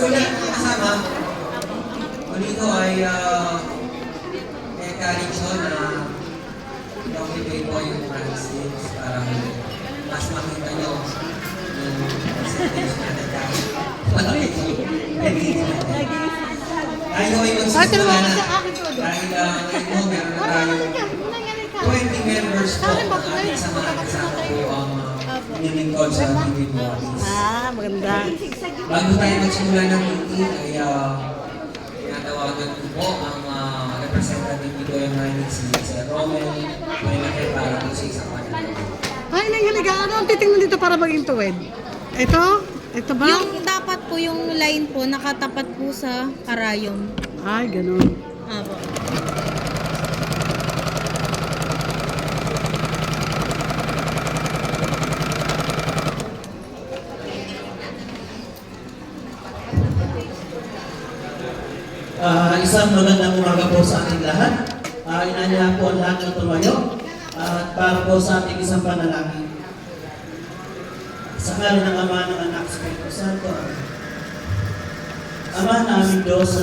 po lahat ng kasama, dito ay encourage ko na i-occupy po yung transcripts para mas makita nyo yung percentage natin kahit malaki po. Tayo ay magsisimula na dahil ngayon po meron na tayong 20 members po na ating sa mga kasama po ang nilingkod sa TV Movies. Maganda. Bago tayo magsimula ng meeting ay tinatawagan ko po ang representative dito yung si Sir Romel may nakay para po sa isang panel. Ay, nangyaliga. Ano ang titingnan dito para maging tuwid? Ito? Ito ba? Yung dapat po yung line po nakatapat po sa karayom. Ay, ganun. Apo. Isang magandang umaga po sa ating lahat. Inanyahan po ang lahat ng tumayo at para po sa ating isang panalangin. Sa ngalan ng Ama, ng Anak, sa Espiritu Santo. Ama namin Diyos sa